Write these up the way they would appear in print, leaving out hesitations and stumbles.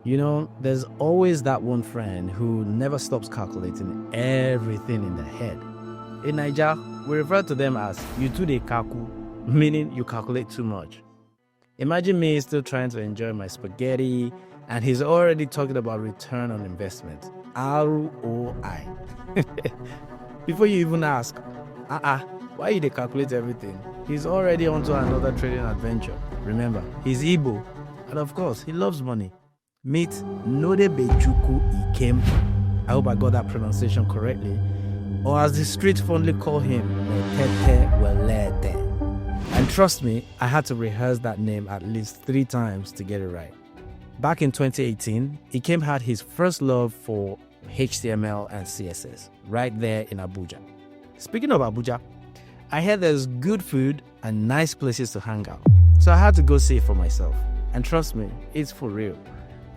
You know, there's always that one friend who never stops calculating everything in their head. In Niger, we refer to them as you too dey kaku, meaning you calculate too much. Imagine me still trying to enjoy my spaghetti, and he's already talking about return on investment, ROI. Before you even ask, why you dey calculate everything? He's already onto another trading adventure. Remember, he's Igbo, and of course, he loves money. Meet Nodebejuku Ikem. I hope I got that pronunciation correctly. Or as the street fondly call him, Metete Welete. And trust me, I had to rehearse that name at least 3 times to get it right. Back in 2018, Ikem had his first love for HTML and CSS right there in Abuja. Speaking of Abuja, I heard there's good food and nice places to hang out. So I had to go see it for myself. And trust me, it's for real.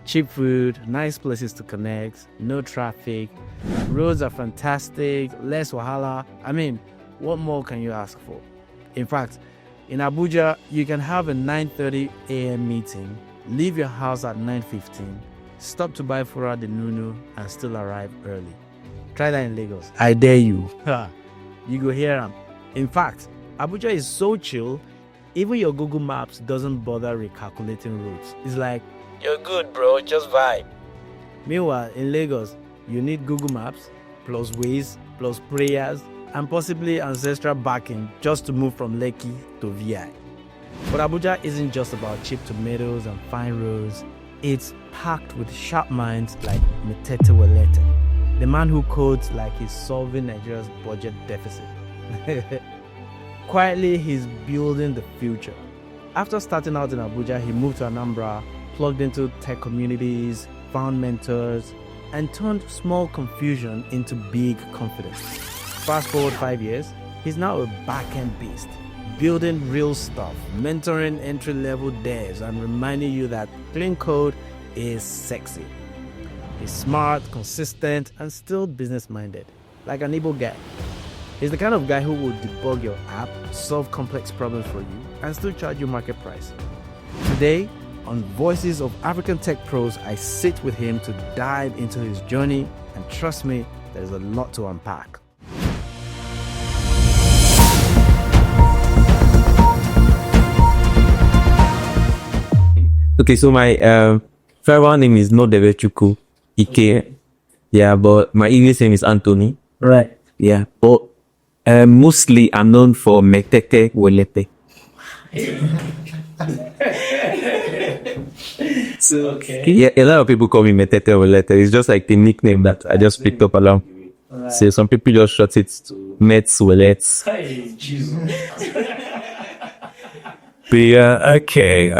Cheap food, nice places to connect, no traffic, roads are fantastic, less wahala. I mean, what more can you ask for? In fact, in Abuja, you can have a 9:30 a.m. meeting, leave your house at 9:15, stop to buy Fura de Nunu, and still arrive early. Try that in Lagos. I dare you. You go hear them. In fact, Abuja is so chill, even your Google Maps doesn't bother recalculating routes. It's like, you're good, bro, just vibe. Meanwhile, in Lagos, you need Google Maps, plus Waze, plus prayers, and possibly ancestral backing just to move from Lekki to VI. But Abuja isn't just about cheap tomatoes and fine roads. It's packed with sharp minds like Metete Welete, the man who codes like he's solving Nigeria's budget deficit. Quietly, he's building the future. After starting out in Abuja, he moved to Anambra, plugged into tech communities, found mentors, and turned small confusion into big confidence. Fast forward 5 years, he's now a back-end beast, building real stuff, mentoring entry-level devs, and reminding you that clean code is sexy. He's smart, consistent, and still business-minded, like an Igbo guy. He's the kind of guy who will debug your app, solve complex problems for you, and still charge you market price. Today, on Voices of African Tech Pros, I sit with him to dive into his journey, and trust me, there's a lot to unpack. Okay, so my farewell name is Nodebejuku Ike. Yeah, but my English name is Anthony. Right. Yeah, but mostly I'm known for Metete Welete. So, okay. Yeah, a lot of people call me Metete Welete. It's just like the nickname that I just picked up along. Right. So some people just short it to Mets Welets. Hey, Jesus. But yeah, okay.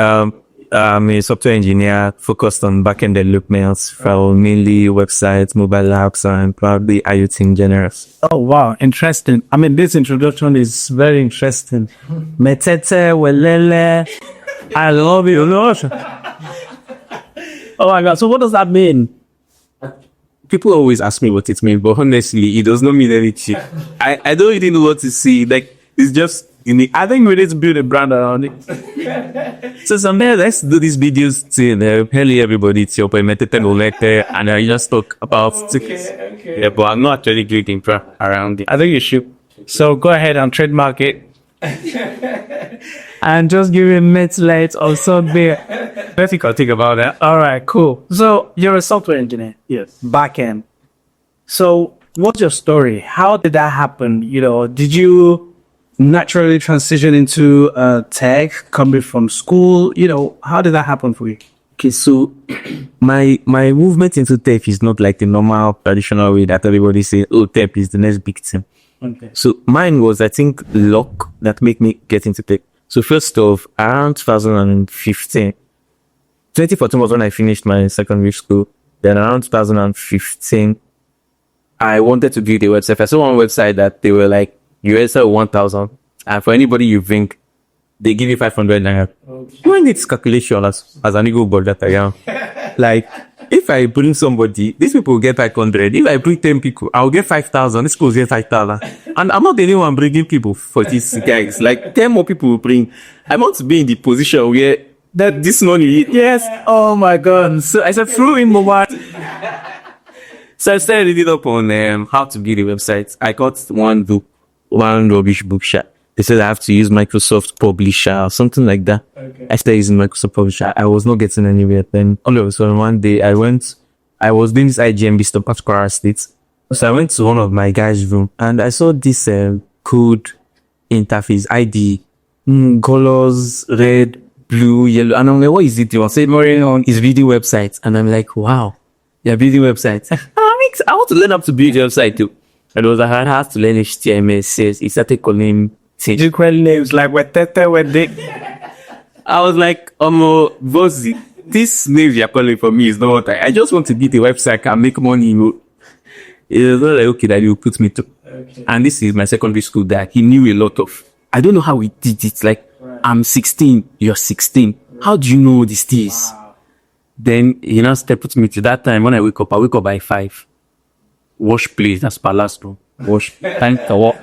I'm a software engineer focused on backend developments for mainly websites, mobile apps, and probably IoT in general. Oh, wow. Interesting. I mean, this introduction is very interesting. Metete, Welele. I love you. Oh my God. So what does that mean? People always ask me what it means, but honestly, it does not mean anything. I don't really know what to say. Like, it's just unique. I think we need to build a brand around it. So someday let's do these videos to help everybody to open Metete Welete, and I just talk about Okay. Yeah, but I'm not actually doing infra around it. I think you should. So go ahead and trademark it. And just give it mid-late or something. Let me think about that. All right, cool. So you're a software engineer. Yes. Backend. So what's your story? How did that happen? You know, did you naturally transition into tech coming from school? You know, how did that happen for you? Okay, so my movement into tech is not like the normal traditional way that everybody say, oh, tech is the next big thing. Okay. So mine was, I think, luck that made me get into tech. So first off, around 2015, 2014 was when I finished my secondary school. Then around 2015, I wanted to build a website. I saw one website that they were like, you register 1,000, and for anybody you think, they give you 500 naira. Okay. You want this calculation as an ego board that I am. Like, if I bring somebody, these people will get 500. If I bring 10 people, I'll get 5,000. This people will get 5,000. And I'm not the only one bringing people for these guys. Like, 10 more people will bring. I want to be in the position where that this money, yes, oh my god. So I said, throw in mobile. So I started reading up on how to build a website. I got one book, one rubbish book. They said I have to use Microsoft Publisher or something like that. Okay. I started using Microsoft Publisher. I was not getting anywhere. Then all of a sudden one day I was doing this IGMB stuff at Kwara State. So I went to one of my guys' room and I saw this code interface ID, colors, red, blue, yellow. And I'm like, what is it? You want to say more on his video website? And I'm like, wow, yeah, video website. I want to learn how to build a website too. And it was hard, I had to learn HTML, CSS. He started calling different names like Metete. I was like, Bossy, this name you're calling for me is not what I just want to build a website and make money. It was not like, okay, that you put me to. Okay. And this is my secondary school that he knew a lot of. I don't know how he did it. Like, right. I'm 16, you're 16. Right. How do you know these things? Wow. Then, you know, put me to that time when I wake up by 5. Wash plate, that's palace, bro. Wash, time to walk.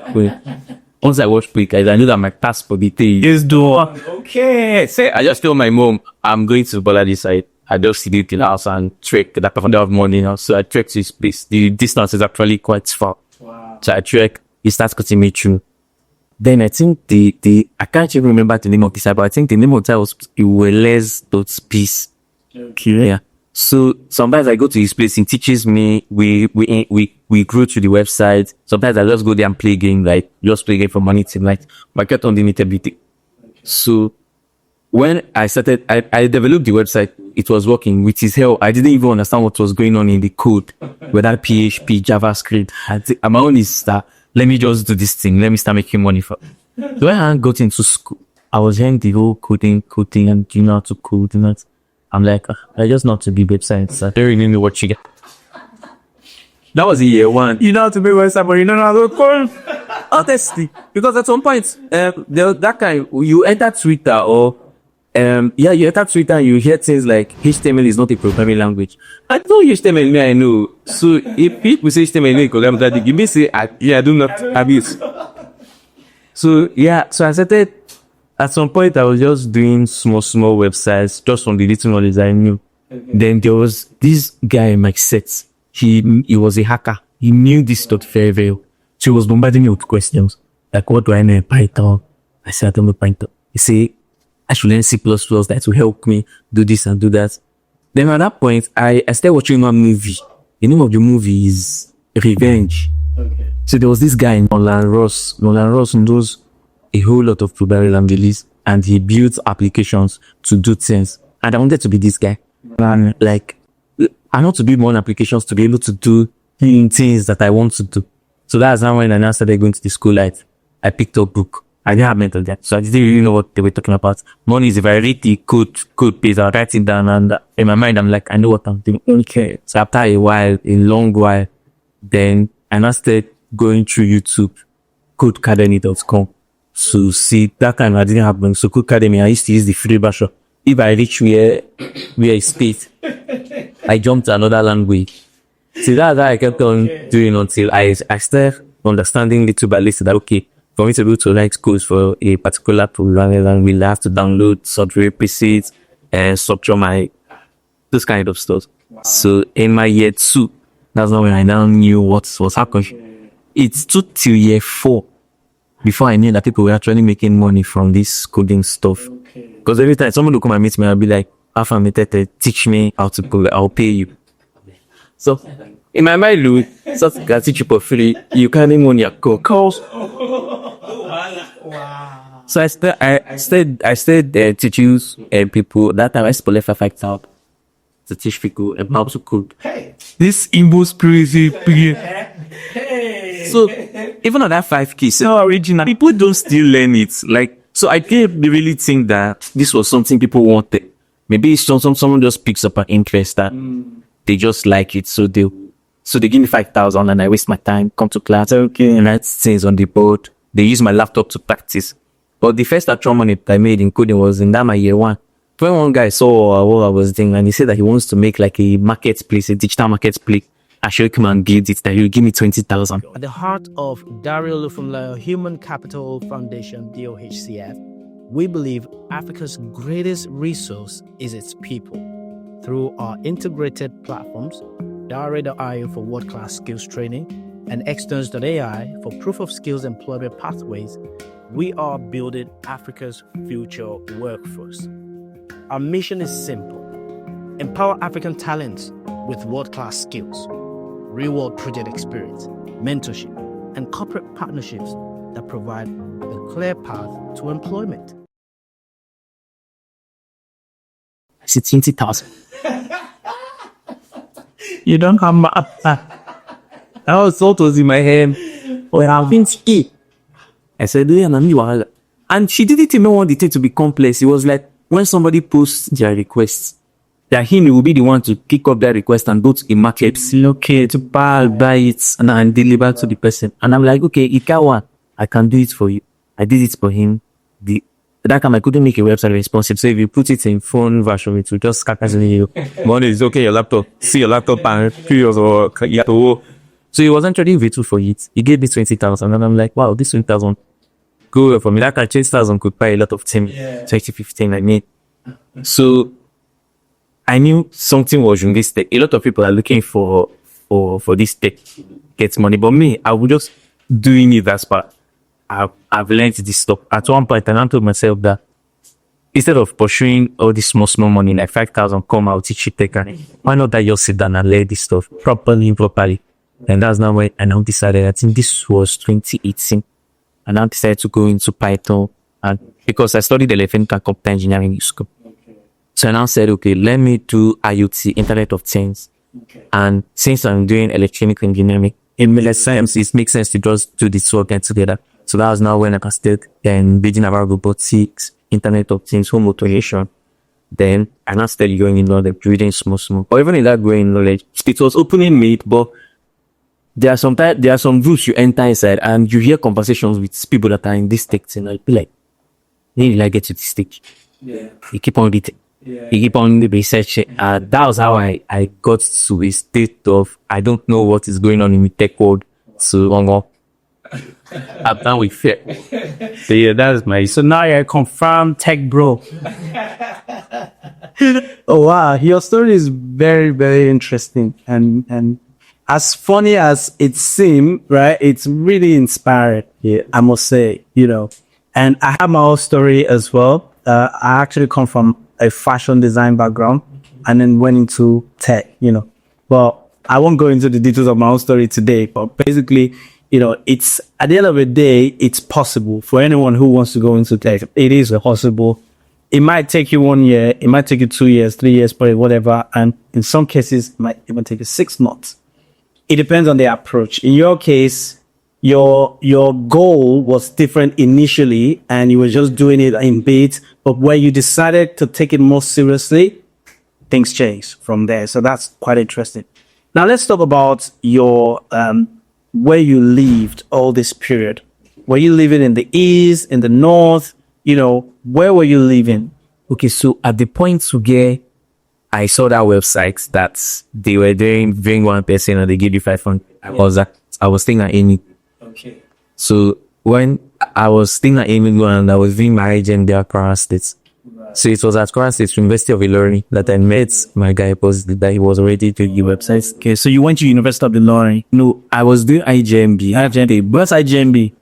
Once I wash plate, guys, I know that my task for the day is done. Okay. Say, I just told my mom, I'm going to Boladi side. I just sit in the house and trek. That I found out money now. So I trek to his place. The distance is actually quite far. Wow. So I trek. He starts cutting me through. Then I think I can't even remember the name of the site, but I think the name of the site was Iweles.peace. Okay. Yeah. So sometimes I go to his place, he teaches me, we grow to the website. Sometimes I just go there and play game, like just play game for money till night. But I kept on doing it every day. Okay. So when I started, I developed the website, it was working with his help. I didn't even understand what was going on in the code, whether PHP, JavaScript. My own is that let me just do this thing, let me start making money for. So when I got into school, I was hearing the whole coding, and you know how to code and that. I'm like, I just know how to be websites. I don't really know what you get. That was in year 1. You know how to be website, but you don't know how to code. Honestly, because at some point, that kind, you enter Twitter or, you enter Twitter and you hear things like HTML is not a programming language. I know HTML, I know. So if people say HTML, you may say, I do not have it. So I started. At some point, I was just doing small websites just from the little knowledge I knew. Okay. Then there was this guy in my set. He was a hacker. He knew this stuff very well. So he was bombarding me with questions. Like, what do I know in Python? I said, I don't know Python. He said, I should learn C++. That will help me do this and do that. Then at that point, I started watching one movie. The name of the movie is Revenge. Okay. So there was this guy in Nolan Ross knows a whole lot of programming languages, and he built applications to do things. And I wanted to be this guy. And like, I want to build more applications to be able to do things that I want to do. So that's how when I now started going to the school, I picked up book. I didn't have mental that. So I didn't really know what they were talking about. Money is if I read the code page, I'll write it down, and in my mind, I'm like, I know what I'm doing. Okay. So after a long while, then I now started going through YouTube, codecademy.com. So see, that time I didn't have them. So Codecademy, I used to use the free version. If I reach where it's space, I jumped to another language. See, that's how I kept on doing until I started understanding little by little that, okay, for me to be able to write codes for a particular programming language, I have to download software PCs and structure this kind of stuff. Wow. So in my year 2, that's not when I now knew what was happening. It took till year 4 before I knew that people were actually making money from this coding stuff. Because every time someone will come and meet me, I'll be like, Alpha Metete, teach me how to code, I'll pay you. So, in my mind, Louis, so I can teach you for free, you can't even own your course. Wow. So I started teaching people, that time I spent 5,000 to teach people how to code. Hey. This Imbo's crazy. So, even on that 5K, so original, people don't still learn it. Like, so I didn't really think that this was something people wanted. Maybe it's someone just picks up an interest that they just like it. So they give me 5,000 and I waste my time, come to class, okay, and write things on the board. They use my laptop to practice. But the first actual money I made in coding was in that my year 1. When one guy saw what I was doing and he said that he wants to make like a marketplace, a digital marketplace, I should come and build it, that he'll give me 20,000. At the heart of Dario Lufumla Human Capital Foundation, DOHCF, We believe Africa's greatest resource is its people. Through our integrated platforms, Dara.io for world-class skills training and Externs.ai for proof of skills employment pathways, we are building Africa's future workforce. Our mission is simple: empower African talents with world-class skills, real-world project experience, mentorship, and corporate partnerships that provide a clear path to employment. I said 20,000. You don't have my I was thought was in my head. Oh, I've been ski. I said, yeah, and she didn't even want it to be complex. It was like when somebody posts their requests, that he will be the one to pick up that request and go to the market, locate, buy it, and deliver to the person. And I'm like, okay, Ikawa, I can do it for you. I did it for him. That time I couldn't make a website responsive. So if you put it in phone version, it will just scatter you. Money is okay, your laptop. See your laptop and curious or you have to. So he wasn't ready V2 for it. He gave me 20,000. And I'm like, wow, this 20,000 go for me. That 20,000 could buy a lot of time. 2015, I mean. So I knew something was in this tech. A lot of people are looking for this tech, get money. But me, I was just doing it as part. I've learned this stuff. At one point, I told myself that instead of pursuing all this small money, like 5,000, come out, teach you tech, why not that you sit down and learn this stuff properly? And that's now when I now decided, I think this was 2018. I now decided to go into Python, and because I studied electronic computer engineering in school. So I now said, okay, let me do IoT, Internet of Things. And since I'm doing electronic engineering, in military science, it makes sense to just do this work and together. So that was now when I started then building about robotics, Internet of Things, home automation. Then I now started going in knowledge, reading small. Or even in that going in knowledge, it was opening me, but there are some groups you enter inside and you hear conversations with people that are in this state, and I'll be like, they really like get to this stage. Yeah. You keep on reading. Yeah. You keep on researching. That was how I got to a state of, I don't know what is going on in the tech world. So I'm done with it. So yeah, that's my. So now you're a confirmed tech bro. Oh wow, your story is very, very interesting and as funny as it seems, right? It's really inspiring. Yeah, I must say, And I have my own story as well. I actually come from a fashion design background and then went into tech, But I won't go into the details of my own story today. But basically, it's at the end of the day, it's possible for anyone who wants to go into tech. It is possible. It might take you 1 year, it might take you 2 years, 3 years, probably whatever. And in some cases, it might even take you 6 months. It depends on the approach. In your case, your goal was different initially and you were just doing it in bits. But when you decided to take it more seriously, things changed from there. So that's quite interesting. Now let's talk about your where you lived all this period. Were you living in the east, in the north? Where were you living? Okay, so at the point where I saw that website that they were doing one person and they give you 500, I was staying at Amy. Okay. So when I was staying at Amy and I was doing my agent there at Kwara State. Right. So it was at Kwara State University of Ilorin that I met my guy that he was already doing the website. Okay, so you went to University of Ilorin? No, I was doing IJMB. What's IJMB?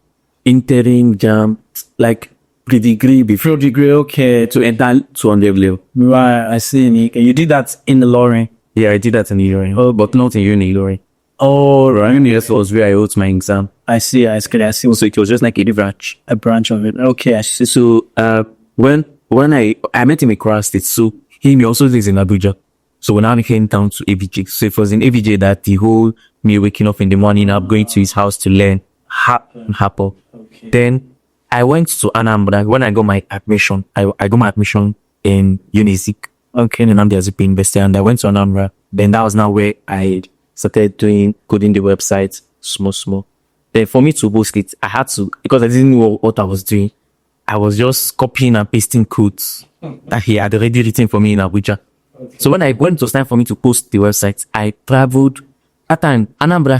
Interim jam, like pre-degree before degree, okay. To enter 200 level. Right, I see. You did that in Ilorin? Yeah, I did that in Ilorin. Oh, but not in Ilorin. Oh, right. That was where I wrote my exam. I see. I see. So it was just like a branch. A branch of it. Okay, I see. So when I met him in Kwara State, so he also lives in Abuja. So when I came down to AVJ, so it was in AVJ that the whole me waking up in the morning, I'm going to his house to learn happen. Okay. Then I went to Anambra. When I got my admission, I got my admission in Unizik. Okay, and I'm there as a investor, and I went to Anambra. Then that was now where I started coding the website small. Then for me to post it, I had to, because I didn't know what I was doing. I was just copying and pasting codes that he had already written for me in Abuja. Okay. So when it was time for me to post the website, I traveled. At time, Anambra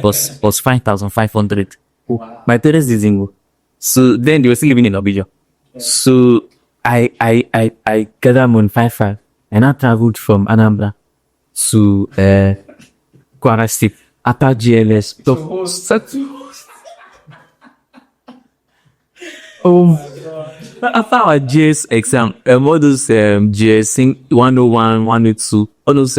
was 5,500. Wow. My parents didn't go. So then they were still living in Abuja. So I gather on 5 and I traveled from Anambra to Kwara State after GLS. After our GS exam, all those GS 101, 102, all those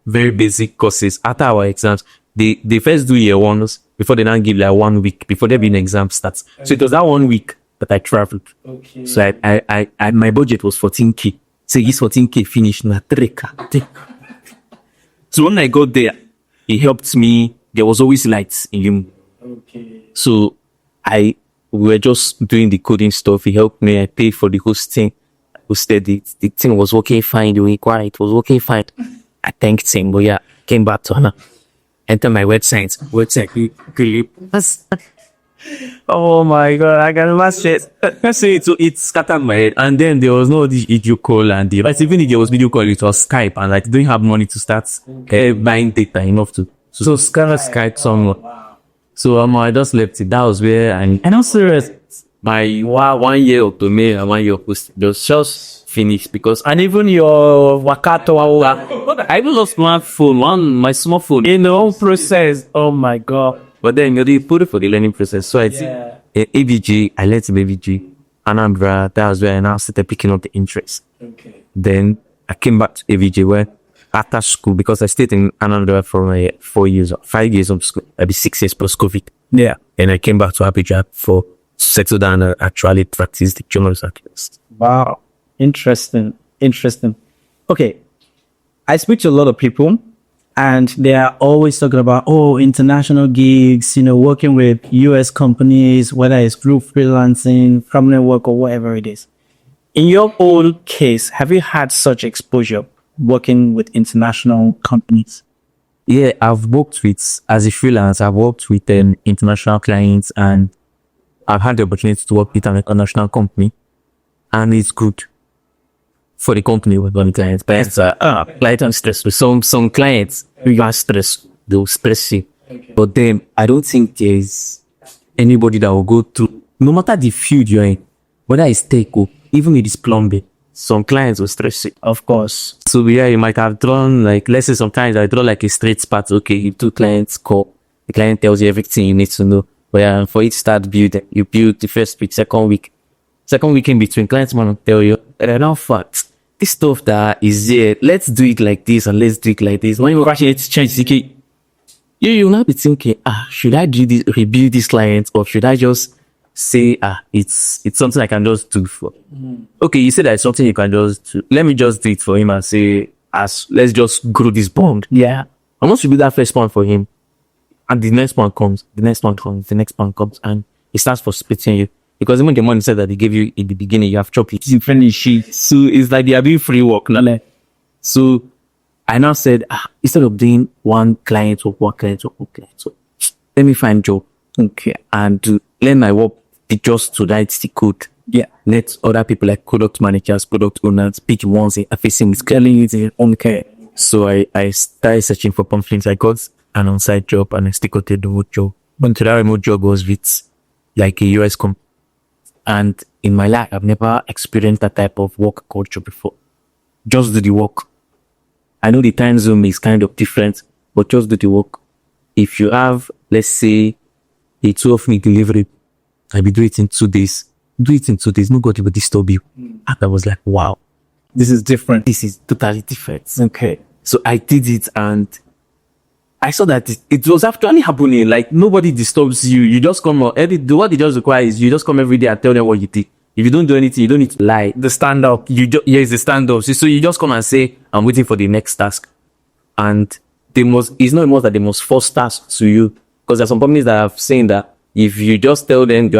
very basic courses. After our exams, they first do year ones before they now give like 1 week before the exam starts. So it was that 1 week that I traveled. So I my budget was 14K. So this 14K finished na 3K. So when I got there, it helped me. There was always lights in him. So we were just doing the coding stuff. He helped me. I paid for the hosting. Hosted it. The thing was working fine. The week it was working fine. I thanked him, but yeah, came back to Hannah. Enter my website. Oh my god, I can imagine. So it scattered my head. And then there was no the video call and the like. Even if there was video call, it was Skype, and like didn't have money to start buying data enough to. So Skype someone. So I just left it. That was where and I'm serious. My 1 year of domain and 1 year of post just finished because And even your Wakato, I even lost my phone, my small phone. in the whole process. Oh my god. But then they put it for the learning process. So I think AVG, I left AVG, Anambra. That was where I now started picking up the interest. Then I came back to AVG where after school, because I stayed in Anambra for 4 years, 5 years of school, maybe 6 years post COVID. Yeah. And I came back to Abidjan for settle down and actually practice the journalism. Wow. Interesting. Okay. I speak to a lot of people and they are always talking about, international gigs, working with US companies, whether it's group freelancing, permanent work or whatever it is. In your own case, have you had such exposure working with international companies? Yeah, I've worked with, as a freelance, I've worked with international clients and I've had the opportunity to work with an international company and it's good for the company with one client. But client and stress with some clients, you are stressed, they'll stress you. But then I don't think there's anybody that will go through, no matter the field you're in, whether it's tech or even if it's plumbing, some clients will stress you. Of course. So yeah, you might have drawn like, let's say sometimes I draw like a straight path. Okay, you two clients call, the client tells you everything you need to know. But yeah, for it to start building, you build the first week, second week in between, clients want to tell you, now fact, this stuff that is there, let's do it like this and let's do it like this. When you actually change the you now be thinking, should I do this, rebuild this client, or should I just say, it's something I can just do for. Okay, you said that it's something you can just do. Let me just do it for him and say, let's just grow this bond. Yeah. And once you build that first bond for him, and the next one comes, the next one comes, and it starts frustrating you. Because even the money said that they gave you in the beginning, you have chopped it. You finish it. So it's like they are doing free work. No? So I now said, instead of doing one client, so let me find job. Okay. And let my work be just to write the code. Yeah. Let other people like product managers, product owners, pick ones facing with Telling you their own care. So I started searching for pamphlets. I got an on-site job and I still got a remote job. But that remote job was with like a US company. And in my life, I've never experienced that type of work culture before. Just do the work. I know the time zone is kind of different, but just do the work. If you have, let's say, a 12-minute delivery, I'll be doing it in 2 days. Do it in 2 days. Nobody will disturb you. And I was like, wow. This is different. This is totally different. Okay. So I did it and I saw that it was actually happening. Like nobody disturbs you. You just come what they just require is you just come every day and tell them what you did. If you don't do anything, you don't need to lie. The stand up. It's the stand up. So you just come and say, I'm waiting for the next task. And it's not more that they must force tasks to you. Because there are some companies that have saying that if you just tell them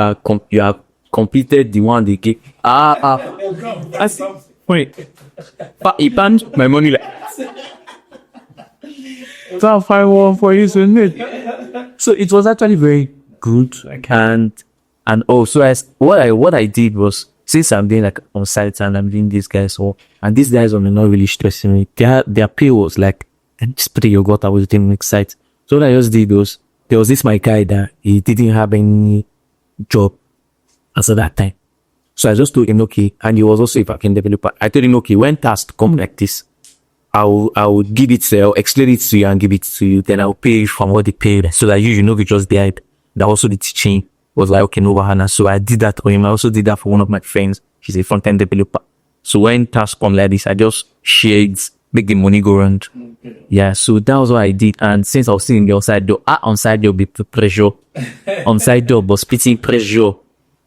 you have completed the one they gave. Wait. But he punched my money like. I'll find one for you to admit. So it was actually very good. And also what I did was, since I'm doing like on site and I'm doing these guys and these guys are not really stressing me. Their pay was like, and just pray your God I was doing next site. So what I just did was, there was this my guy that he didn't have any job as at that time. So I just told him, okay, and he was also a backend developer. I told him, okay, when tasks come like this, I'll give it, I'll explain it to you and give it to you. Then I'll pay you from what they paid, so that you know, we just did that. Also, the teaching was like, okay, no, Bahana. So I did that for him. I also did that for one of my friends. She's a front-end developer. So when tasks come like this, I just share it, make the money go round. Okay. Yeah, so that was what I did. And since I was sitting the outside door, on-site job be pressure. On-site job was pretty pressure.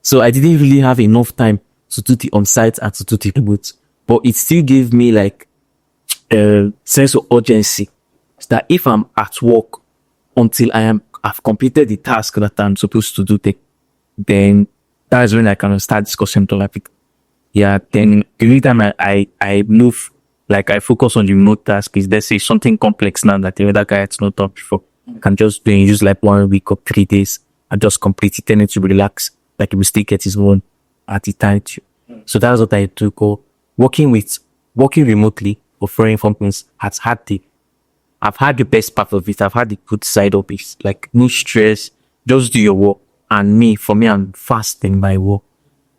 So I didn't really have enough time to do the on-site and to do the remote. But it still gave me like a sense of urgency. So that if I'm at work until I've completed the task that I'm supposed to do, then that's when I can start discussing topic. Yeah, then every time I move, like I focus on the remote task, is let's say something complex now that the other guy has not done before. I can just do use like 1 week or 3 days and just complete it, then to relax. Like he will still get his own at the time too. So that's what I do. Working remotely for foreign companies I've had the best part of it. I've had the good side of it. Like no stress, just do your work. And for me, I'm fast in my work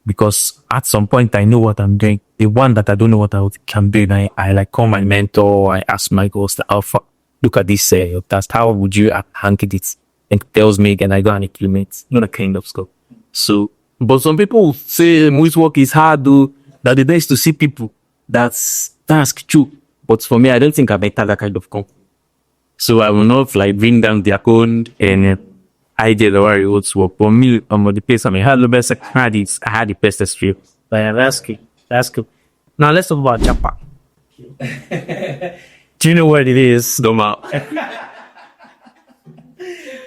because at some point I know what I'm doing. The one that I don't know what I can do, I like call my mentor. I ask my ghost, Alpha, look at this task. How would you handle it? And it tells me, and I go and implement. Not a kind of stuff. So, but some people say most work is hard, though. That the best to see people. That's true. But for me, I don't think I better that kind of company. So I will not like bring down their own and idea the way it would work. For me, on the place I had the best. I had the best experience. But that's good. Now let's talk about Japa. Do you know what it is? No.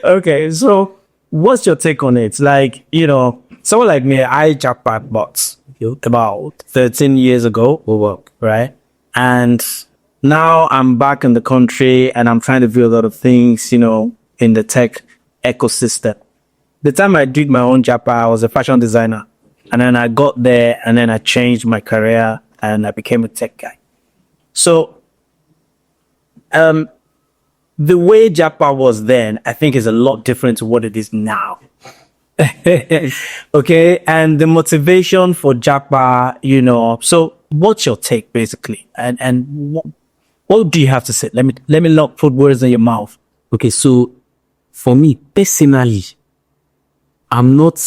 Okay, so what's your take on it? Like, someone like me, I Japa bots about 13 years ago, right? And now I'm back in the country and I'm trying to do a lot of things, in the tech ecosystem. The time I did my own Japa, I was a fashion designer. And then I got there and then I changed my career and I became a tech guy. So, the way Japa was then, I think is a lot different to what it is now. Okay. And the motivation for Japa, so what's your take basically? And what do you have to say? Let me not put words in your mouth. Okay. So for me personally, I'm not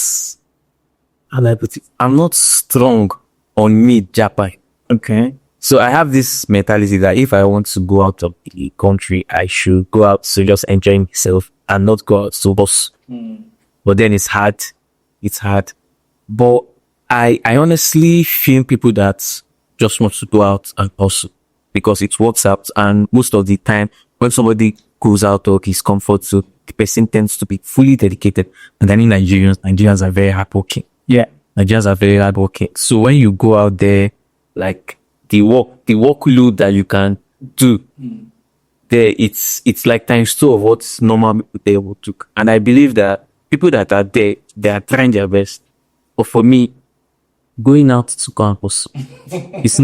strong on me Japa. Okay. So I have this mentality that if I want to go out of the country, I should go out to just enjoy myself and not go out to boss. But then it's hard. But I honestly feel people that just want to go out and hustle because it works out. And most of the time when somebody goes out of his comfort zone, the person tends to be fully dedicated. And then in Nigerians are very hardworking. Yeah. Nigerians are very hardworking. So when you go out there, like, the workload that you can do there, it's like times 2 of what normal people there would do. And I believe that people that are there, they are trying their best. But for me, going out to campus, it's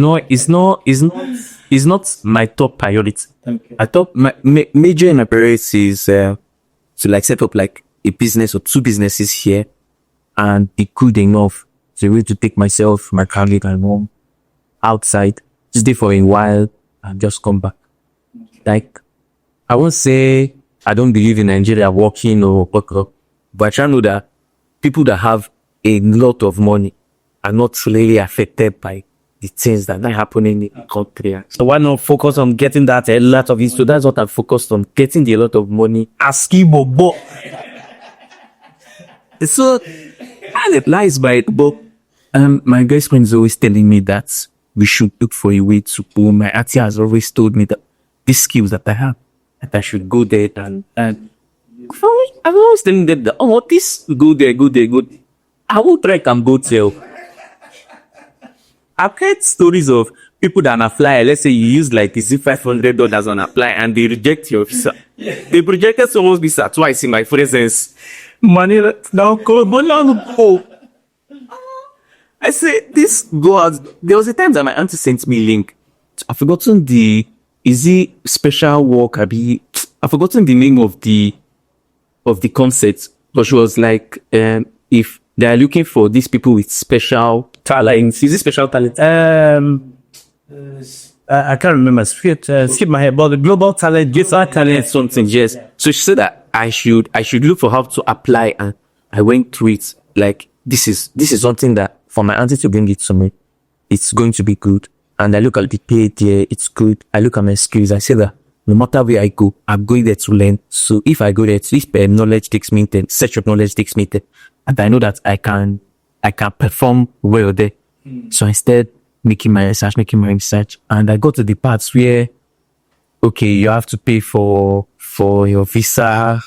not my top priority. Okay. I thought my major in my priority is to like set up like a business or 2 businesses here and be good enough to be able to take myself, my family and home outside, just stay for a while and just come back. Like, I won't say I don't believe in Nigeria working or work, but I know that people that have a lot of money are not really affected by the things that are happening in the country. So why not focus on getting that a lot of it? So that's what I'm focused on, getting a lot of money. Askibo. So, and it lies by it, but my best friend is always telling me that we should look for a way to grow. My auntie has always told me that these skills that I have, that I should go there and I'm always telling them that, this, go there. I will try and go tell. I've heard stories of people that apply, let's say you use like $500 on apply and they reject your visa. Yeah. They rejected someone's visa twice in my presence. Money now cold, but now go. I say this go out. There was a time that my auntie sent me a link. I've forgotten special work. I've forgotten the name of the concept. But she was like, if they are looking for these people with special talent? Is it special talent? I can't remember. Skip my head. But the global talent, global talent, Something, yes. So she said that I should look for how to apply, and I went through it. Like, this is something that for my auntie to bring it to me, it's going to be good. And I look at the pay there, it's good. I look at my skills. I say that no matter where I go, I'm going there to learn. So if I go there, if knowledge takes me there, search of knowledge takes me there, and I know that I can perform well there. So I started making my research, and I got to the parts where, okay, you have to pay for your visa,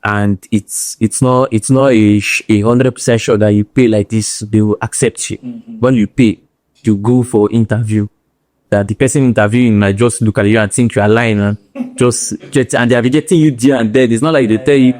and it's not a 100% sure that you pay like this, they will accept you. When you pay, you go for interview. That the person interviewing might just look at you and think you are lying, and and they are rejecting you there and there. It's not like they tell you,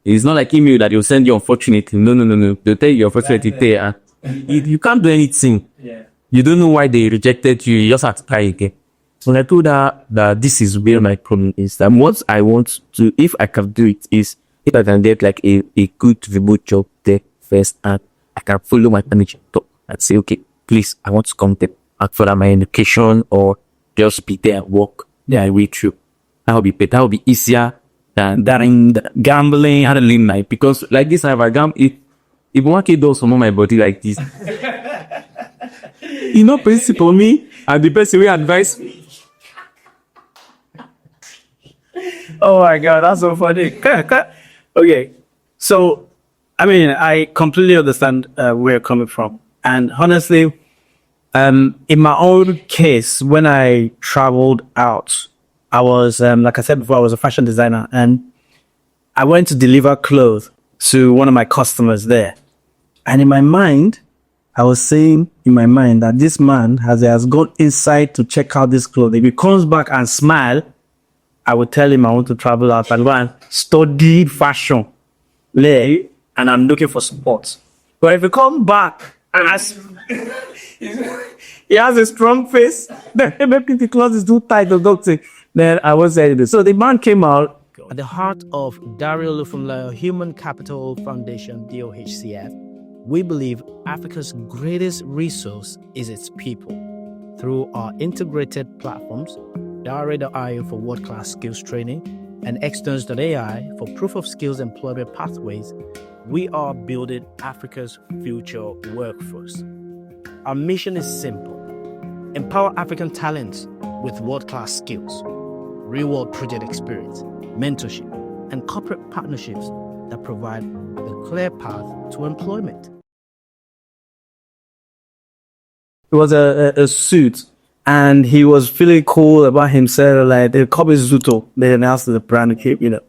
it's not like email that they'll send you unfortunately. No. They'll tell you unfortunately there, and you can't do anything. Yeah. You don't know why they rejected you. You just have to try again. So I told her that this is where my problem is. That what I want to, if I can do it, is if I can get like a good remote job there first, and I can follow my manager talk and say, okay, please, I want to come there and further my education, or just be there and work there way through. That will be better. That will be easier than gambling, handling life. Because like this, if I gamble, if one kid does some of my body like this, you know, principle me and the person will advise me. Oh my God, that's so funny. Okay, so I mean, I completely understand where you're coming from, and honestly, in my own case, when I traveled out, I was like I said before, I was a fashion designer, and I went to deliver clothes to one of my customers there, and in my mind, I was saying in my mind that this man has gone inside to check out this clothes. If he comes back and smile, I would tell him I want to travel out and go and study fashion, and I'm looking for support. But if he come back and he has a strong face, then maybe the clothes is too tight or something, then I won't say anything. So the man came out. At the heart of Dario Lufumla Human Capital Foundation, DOHCF, we believe Africa's greatest resource is its people. Through our integrated platforms, Dare.io for world-class skills training and Externs.ai for proof of skills employment pathways, we are building Africa's future workforce. Our mission is simple: empower African talents with world-class skills, real-world project experience, mentorship, and corporate partnerships that provide a clear path to employment. It was a suit, and he was feeling cool about himself. Like, they call me Zuto. They announced the brand name, you know.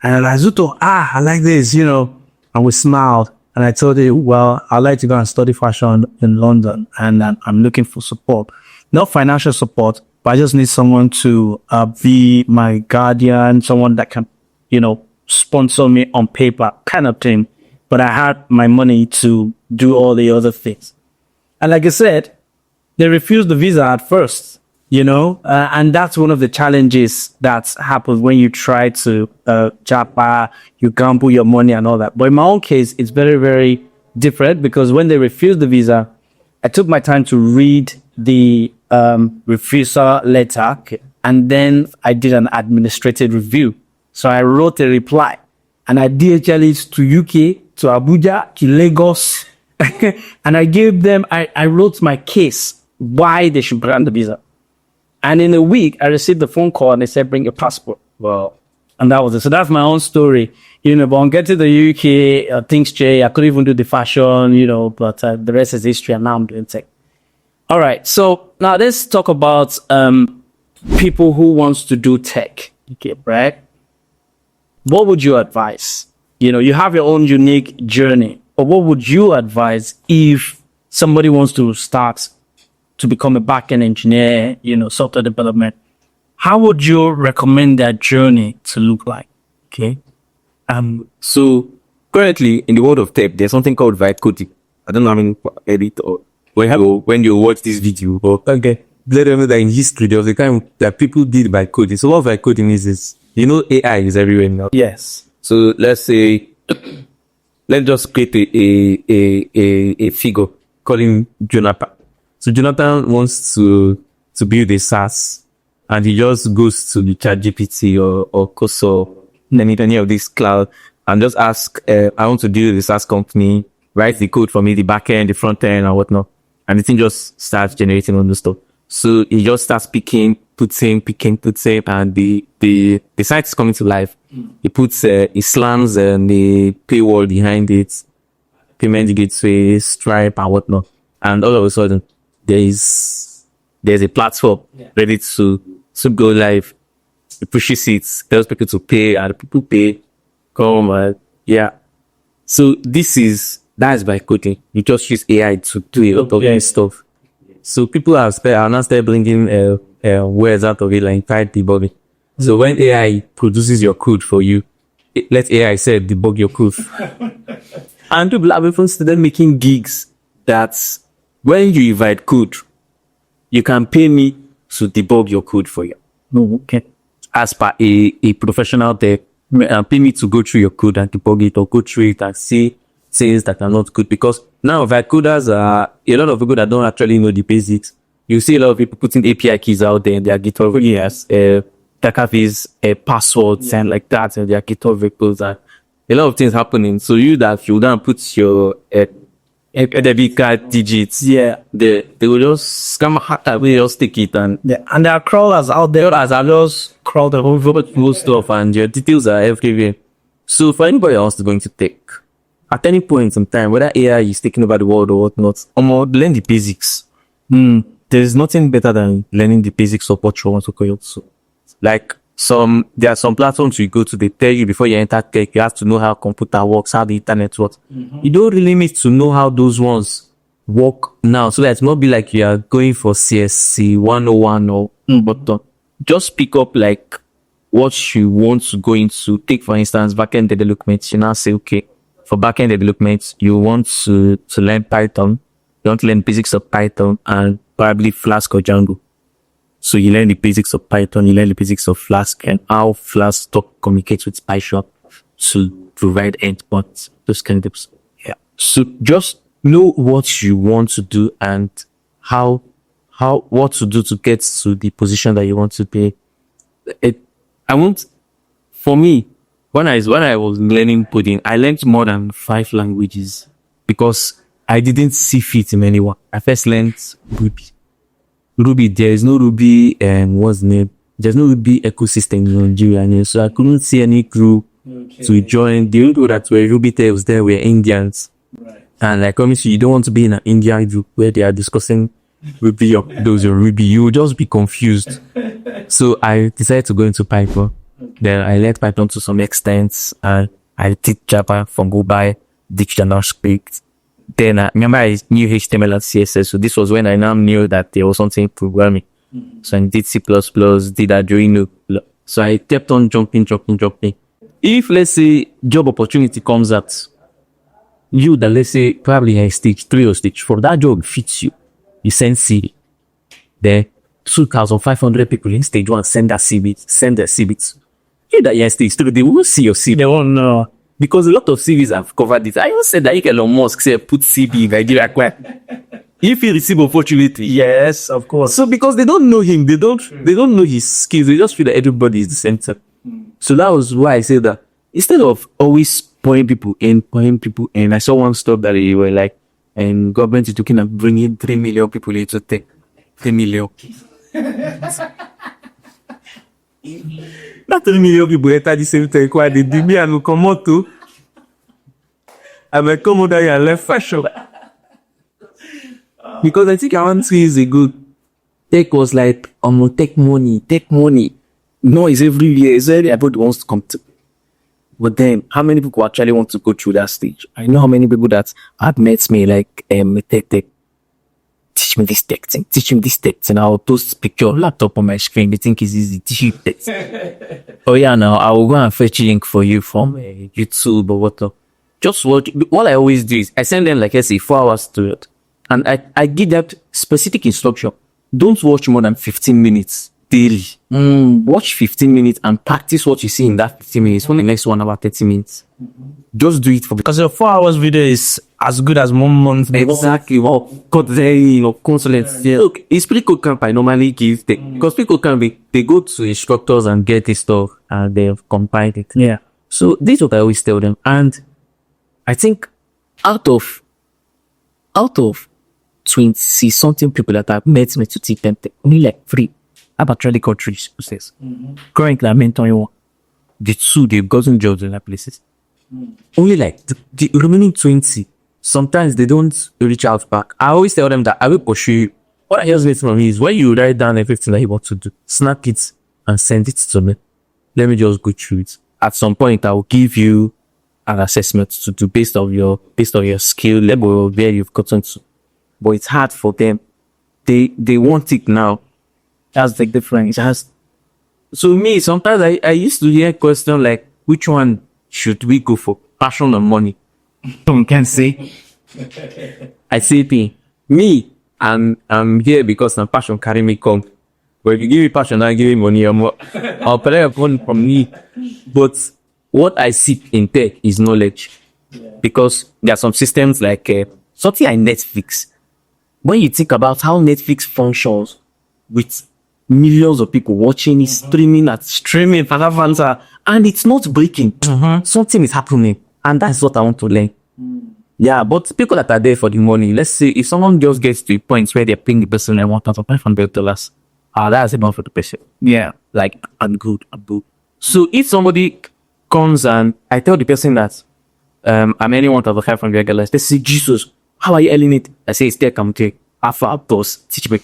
And I'm like, Zuto, I like this, you know. And we smiled. And I told him, well, I'd like to go and study fashion in London, and I'm looking for support. Not financial support, but I just need someone to be my guardian, someone that can, you know, sponsor me on paper, kind of thing. But I had my money to do all the other things. And like I said, they refused the visa at first, you know, and that's one of the challenges that happens when you try to japa, you gamble your money and all that. But in my own case, it's very, very different, because when they refused the visa, I took my time to read the refusal letter, and then I did an administrative review. So I wrote a reply, and I DHL it to UK, to Abuja, to Lagos, and I gave them, I wrote my case, why they should grant the visa. And in a week, I received the phone call, and they said, bring your passport. Well, and that was it. So that's my own story. You know, but on getting to the UK, things change. I couldn't even do the fashion, you know, but the rest is history, and now I'm doing tech. All right. So now let's talk about people who wants to do tech. Okay, right? What would you advise? You know, you have your own unique journey, but what would you advise if somebody wants to start to become a back-end engineer, you know, software development? How would you recommend that journey to look like? Okay. So currently in the world of tech, there's something called vibe coding. I don't know how many edit or when you watch this video, but Okay. let them know that in history there was a time that people did vibe coding. So what vibe coding is, you know, AI is everywhere now. Yes. So let's say, let's just create a figure. call him Jonathan. So Jonathan wants to build a SaaS, and he just goes to the ChatGPT or Coso, any of this cloud, and just ask, I want to build a SaaS company, write the code for me, the back end, the front end, and whatnot. And the thing just starts generating all the stuff. So he just starts picking, and the site is coming to life. He puts, he slams the paywall behind it, payment gateway, Stripe, and whatnot. And all of a sudden, there's a platform ready to go live. It pushes it, tells people to pay, and people pay, come, yeah. So that's by coding. You just use AI to do a lot of this stuff. So people are now started bringing words out of it, like type debugging. So when AI produces your code for you, let AI say debug your code. And people have even started making gigs that when you write code, you can pay me to debug your code for you. Oh, okay. As per a professional tech, pay me to go through your code and debug it, or go through it and see things that are not good. Because now coders are a lot of people that don't actually know the basics. You see a lot of people putting API keys out there in their GitHub, database, passwords and like that in their GitHub repos, and a lot of things happening. So you don't put your debit card digits, they will just scam hacker, we just take it, and and there are crawlers out there as I just crawl the whole stuff, and your details are everywhere. So for anybody else going to take, at any point in time, whether AI is taking over the world or whatnot, learn the basics. There is nothing better than learning the basics of what you want to create. So, like there are some platforms you go to, they tell you before you enter tech, you have to know how computer works, how the internet works. You don't really need to know how those ones work now. So that it's not be like you are going for CSC 101 or but just pick up like what you want to go into. Take for instance, backend development. You now say, okay, for backend development, you want to learn Python. You want to learn basics of Python and probably Flask or Django. So you learn the basics of Python, you learn the basics of Flask and how Flask communicates with PyShop to provide endpoints, those kind of things. Yeah. So just know what you want to do and what to do to get to the position that you want to be. For me, when I was learning coding, I learned more than 5 languages because I didn't see fit in anyone. I first learned Ruby. There is no Ruby, what's the name? There's no Ruby ecosystem in Nigeria, so I couldn't see any crew to join. The only people that were Ruby devs there were Indians. Right. And I promise you don't want to be in an Indian group where they are discussing Ruby or those or Ruby. You will just be confused. So I decided to go into Python. Then I learned Python to some extent, and I did Java from Goodbye, dictionary script. Then I remember I knew HTML and CSS. So this was when I now knew that there was something programming. So I did C++, did Arduino. So I kept on jumping. If let's say job opportunity comes at you that let's say probably a stage 3 or stage 4, that job fits you. You send CV. Then 2,500 people in stage 1 send their CV. You that you're in stage 3, they won't see your CV. They won't know. Because a lot of CVs have covered this. I even said that if Elon Musk say put CV in Nigeria, if he receive opportunity. Yes, of course. So because they don't know him, they don't know his skills, they just feel that everybody is the center. So that was why I said that instead of always pouring people in, I saw one stuff that they were like, and government is looking at bringing 3 million people into tech. 3 million. Not 3 million people enter the same tech. Why they do me and will come out too? I'm a come out there and left fashion. Because I think around 3 years ago, tech was like, take money. Noise everywhere. It's everybody wants to come to. But then, how many people actually want to go through that stage? I know how many people that have met me, like, Metete. Teach me this tech thing. And I'll post picture of laptop on my screen. They think it's easy. Teach you tech. Oh yeah, now I will go and fetch a link for you from YouTube or whatever. Just what I always do is I send them like I say 4 hours to it. And I give that specific instruction. Don't watch more than 15 minutes daily. Watch 15 minutes and practice what you see in that 15 minutes for the next 1 hour, 30 minutes. Just do it for Because your 4 hours video is as good as 1 month. exactly. Well, got very consulants. Yeah. Look, it's pretty cool camp I normally give because people can be they go to instructors and get this stuff and they've compiled it. Yeah. So this is what I always tell them. And I think out of 20 something people that I've met me to teach them, only like 3 have actually got 3 success. Currently, I'm mentoring one. The 2 they've gotten jobs in their places. Only like the remaining 20, sometimes they don't reach out back. I always tell them that I will pursue you. What I just need from me is when you write down everything that you want to do, snap it and send it to me. Let me just go through it. At some point, I will give you an assessment to do based on your skill level of where you've gotten to. But it's hard for them. They want it now. That's the difference. So me, sometimes I used to hear question like, which one should we go for? Passion or money? Some can say. I say me, I'm here because my passion carry me come. But if you give me passion, I give me money, I'll pay upon from me. But what I seek in tech is knowledge. Because there are some systems like something like Netflix. When you think about how Netflix functions with millions of people watching it, streaming, and it's not breaking. Something is happening. And that's what I want to learn. Yeah, but people that are there for the money, let's say if someone just gets to a point where they're paying the person like $1,500, that's enough for the person. Yeah, like, I'm good. So if somebody comes and I tell the person that I'm earning $1,500, they say, Jesus, how are you earning it? I say, it's tech, I'm tech. Alpha boss, teach me.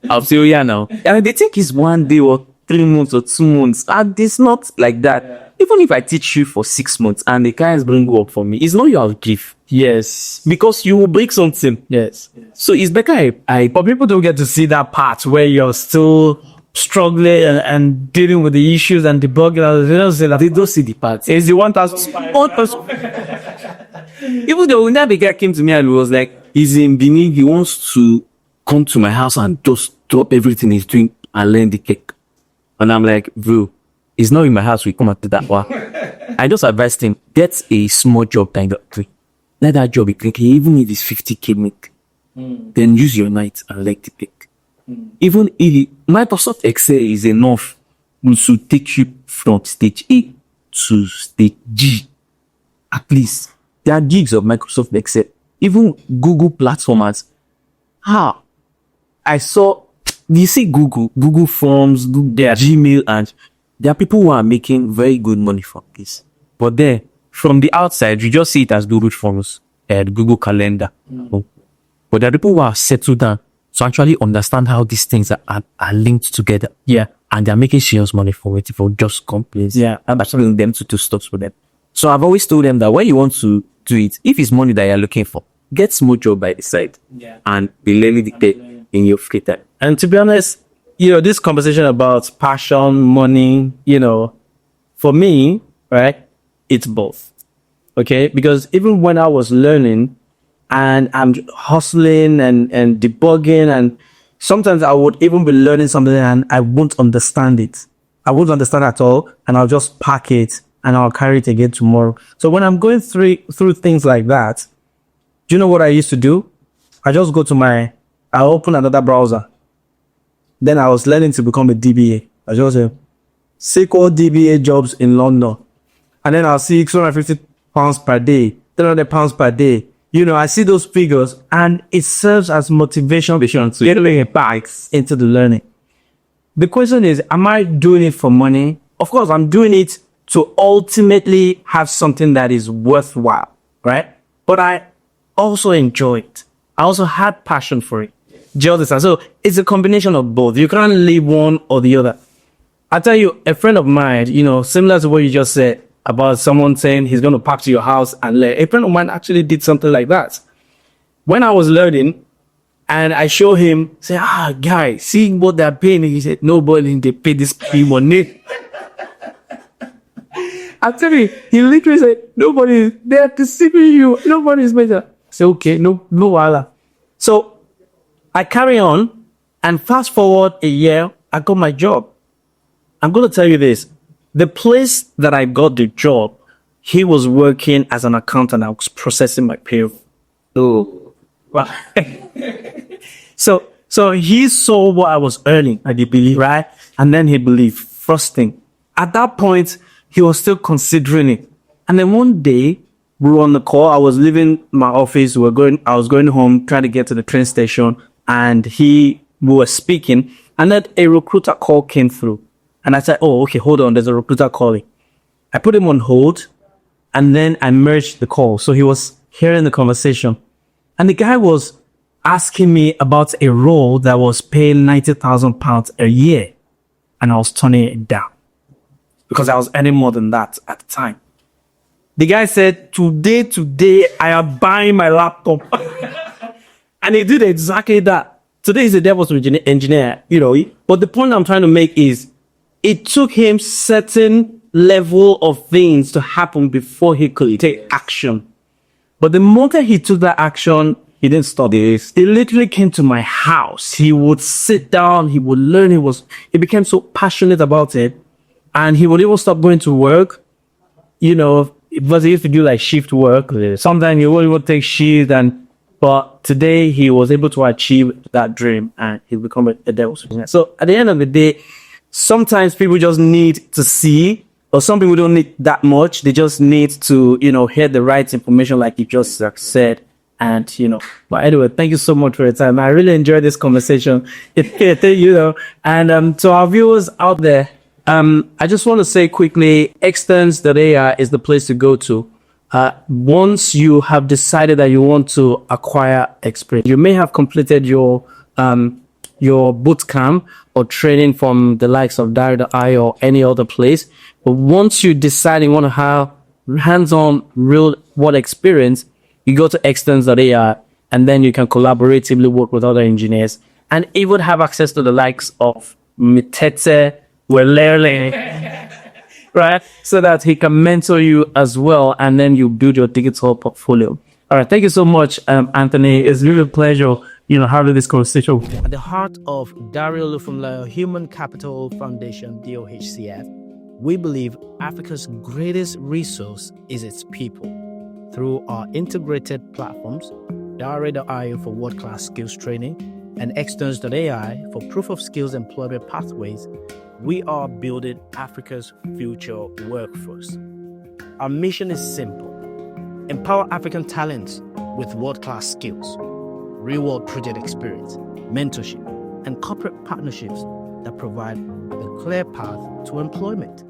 I'll say, oh yeah, now. And they think it's 1 day or 3 months or 2 months. And it's not like that. Yeah. Even if I teach you for 6 months and the clients bring work for me, it's not your gift. Yes. Because you will break something. Yes. So it's better But people don't get to see that part where you're still struggling and dealing with the issues and debugging. They don't see that. They don't see the part. It's the 1,000. Even though when that guy came to me and was like, he's in Benin, he wants to come to my house and just drop everything he's doing and learn the cake. And I'm like, bro, it's not in my house, we come and do that. Wow. I just advised him, get a small job kind of thing. Let that job be quick. Even if it's 50K make, then use your night and let the cake. Even if Microsoft Excel is enough to take you from stage A to stage G, at least. There are gigs of Microsoft Excel. Even Google platformers. I saw, you see Google Forms, Gmail, and there are people who are making very good money from this. But there, from the outside, you just see it as Google Forms and Google Calendar. But there are people who are settled down to actually understand how these things are linked together. Yeah. And they're making serious money from it for just companies. Yeah. I'm actually them to do stuff for them. So I've always told them that when you want to do it, if it's money that you're looking for, get small job by the side and be learning the tech in your free time. And to be honest, this conversation about passion, money, for me, right, it's both. Okay? Because even when I was learning and I'm hustling and debugging, and sometimes I would even be learning something and I won't understand it. I won't understand at all, and I'll just pack it and I'll carry it again tomorrow. So when I'm going through things like that, do you know what I used to do? I just I open another browser. Then I was learning to become a DBA. I just say, SQL DBA jobs in London. And then I'll see £250 per day, £300 per day. I see those figures and it serves as motivation to get back into the learning. The question is, am I doing it for money? Of course, I'm doing it to ultimately have something that is worthwhile, right? But I also enjoy it. I also had passion for it. Do you understand? So it's a combination of both. You can't leave one or the other. I tell you, a friend of mine, similar to what you just said about someone saying he's going to pack to your house and learn. A friend of mine actually did something like that. When I was learning and I show him, say, guy, see what they're paying. He said, nobody, they pay this money. I tell you, he literally said, they're deceiving you. Nobody's better. I say, okay, no wala. So I carry on and fast forward a year I got my job. I'm going to tell you this. The place that I got the job, he was working as an accountant. I was processing my payroll. Oh, wow. So he saw what I was earning, I did believe, right? And then he believed. First thing. At that point, he was still considering it. And then one day, we were on the call. I was leaving my office. I was going home, trying to get to the train station. And we were speaking. And then a recruiter call came through. And I said, oh, okay, hold on. There's a recruiter calling. I put him on hold. And then I merged the call. So he was hearing the conversation. And the guy was asking me about a role that was paying £90,000 a year. And I was turning it down because I was earning more than that at the time. The guy said, today, I am buying my laptop. And he did exactly that. Today he's a DevOps engineer, But the point I'm trying to make is it took him certain level of things to happen before he could take action. But the moment he took that action, he didn't stop this. He literally came to my house. He would sit down. He would learn. He became so passionate about it. And he would even stop going to work. Because he used to do like shift work. Sometimes he would take shift. But today he was able to achieve that dream and he become a DevOps engineer. So at the end of the day, sometimes people just need to see, or some people don't need that much. They just need to, hear the right information like you just said. And, but anyway, thank you so much for your time. I really enjoyed this conversation, and to our viewers out there, I just want to say quickly, externs.ai is the place to go to. Once you have decided that you want to acquire experience, you may have completed your boot camp or training from the likes of Diary.io or any other place. But once you decide you want to have hands-on real world experience, you go to externs.ai and then you can collaboratively work with other engineers and even have access to the likes of Metete, right? So that he can mentor you as well. And then you build your digital portfolio. All right. Thank you so much, Anthony. It's really a pleasure, having this conversation. At the heart of Dario Olufumla Human Capital Foundation, DOHCF, we believe Africa's greatest resource is its people. Through our integrated platforms, Diary.io for world-class skills training and externs.ai for proof of skills employment pathways, we are building Africa's future workforce. Our mission is simple: empower African talents with world-class skills, real-world project experience, mentorship, and corporate partnerships that provide a clear path to employment.